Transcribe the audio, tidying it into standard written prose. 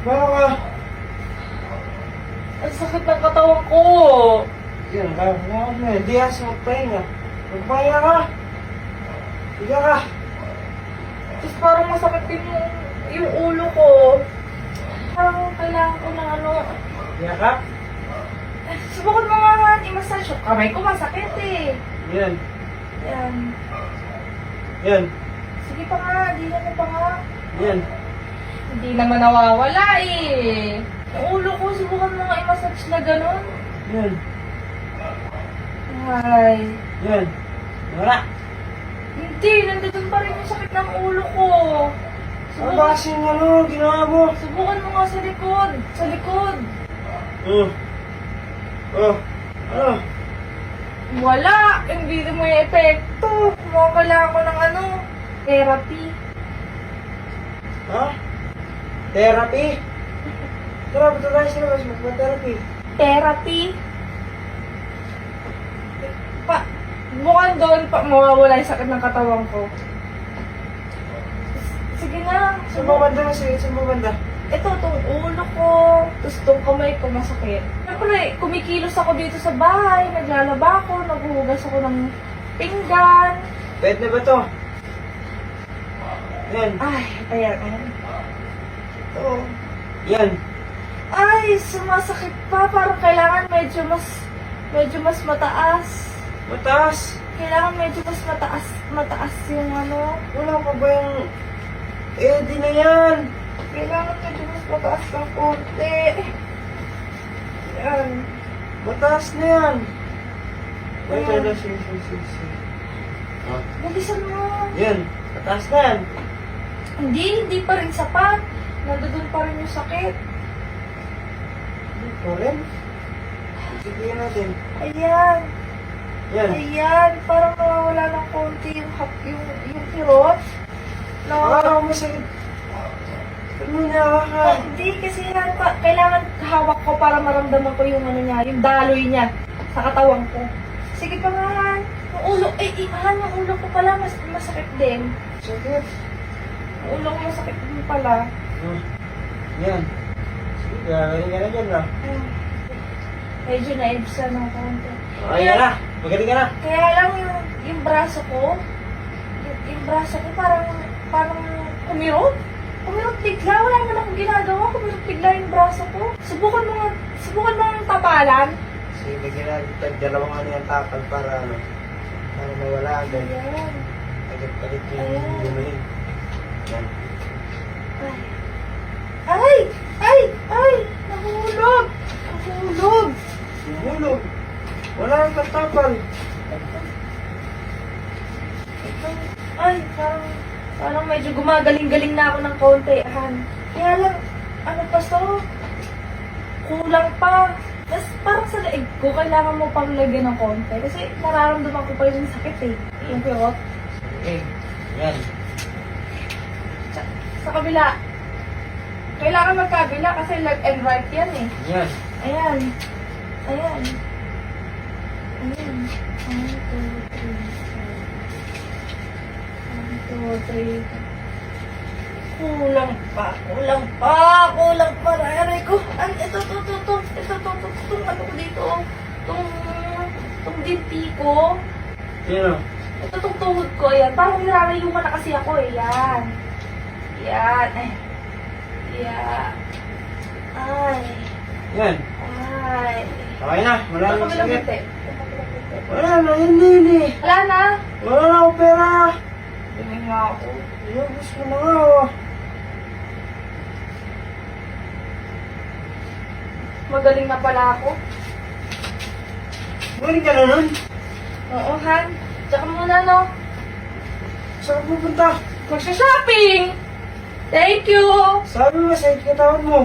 Baka. Ang sakit ng katawan ko. Yan, kaya na. Hindi asa magpahinga. Magpahinga ka. Higa ka. Tapos parang masakit din yung ulo ko. Parang kailangan ko ng ano. Higa ka. Subukan mo nga i-massage. Kamay ko masakit eh. Yan. Yan. Yan. Sige pa nga, di na mo pa nga. Yan. Hindi naman nawawala eh. Yung ulo ko, subukan mo nga i-massage na gano'n. Yan. Ay. Yan. Wala. Hindi, nandun pa rin yung sakit ng ulo ko. Ano ba kasing ginawa mo? Subukan mo nga sa likod. Sa likod. Oh. Ano? Wala. Hindi mo yung epekto. Mukhang kailangan ko ng ano, therapy. Ha? Therapy? Tara, ba't tayo sa labas? Magpa-therapy. Therapy? Mukhang doon pa mawawala yung sakit ng katawan ko. Sige na. Saan ba banda na sige? Saan ba banda? Ito, itong ulo ko. Tapos itong kamay ko masakit. Siyempre, kumikilos ako dito sa bahay. Naglalaba ako. Naghuhugas ako ng pinggan. Pwede na ba to? Yan. Ay, ayan. Ito. Yan. Ay, sumasakit pa. Parang kailangan medyo mas mataas. Mataas. Kailangan medyo mas mataas yung ano. Wala pa ba yung... di na yan. Kailangan medyo mas mataas ng konti. Yan. Mataas na yan. Wait, Ayan. sige. Bilisan mo. Yan. Mataas na yan. Hindi pa rin sapat. Nandoon pa rin yung sakit. Ito rin. Sige natin. Ayan. Yan. Ayan. Parang nawawala ng konti yung kirot. Wala mo sakit. Ano niya ka? Hindi kasi yan pa. Kailangan hawak ko para maramdaman ko yung ano niya, yung daloy niya sa katawan ko. Sige pa nga. Yung ulo, yung ulo ko pala masakit din. Sakit. Yung ulo ko masakit din pala. Yan. Sige, gagaling ka na dyan na. Medyo na-ibsa ng konti. Ayan na. Magaling ka na. Kaya lang yung braso ko, yung braso ko parang kumirot. Kumirot bigla. Wala man akong ginagawa. Kumirot bigla yung braso ko. Subukan mo ang tapalan. Sige, bigyan natin dalawang ano yung takal para mawala agad. Ayan. Agad-agad Ayan. yung lumayin. Yan. Ay! Nahulog! Hulog. Wala ang katapal. Ay, parang medyo gumagaling-galing na ako ng konti. Kaya lang, ano pa to? Kulang pa. Tapos parang sa leeg ko, kailangan mo pang lagyan ng konti. Kasi nararamdaman ko pa yung sakit eh. Yung kirot. Okay. Yan. Sa kabila. Kailangan magkabila kasi left and right yan eh. Yan. Ayan. 1, 2, 3, 4. 1, 2, 3. Kulang pa. Aray ko. Ay, ito, ano ko dito. Itong dinti ko. Sino? Ito, itong tuhod ko. Ayan. Parang nirarayuman na kasi ako eh. Yan. Ay. Yan. Ay. Okay na. Wala Ito, nang kabilang sakit. bunti. Wala na. Hindi. Wala na. Wala na akong pera. Tingin nga ako. Iubos mo na nga oh. Magaling na pala ako. Magaling ka na nun. Oo, Han. Tsaka muna, no? Saan ka pupunta? Magsha-shopping! Thank you! Sabi mo, sa katawan mo.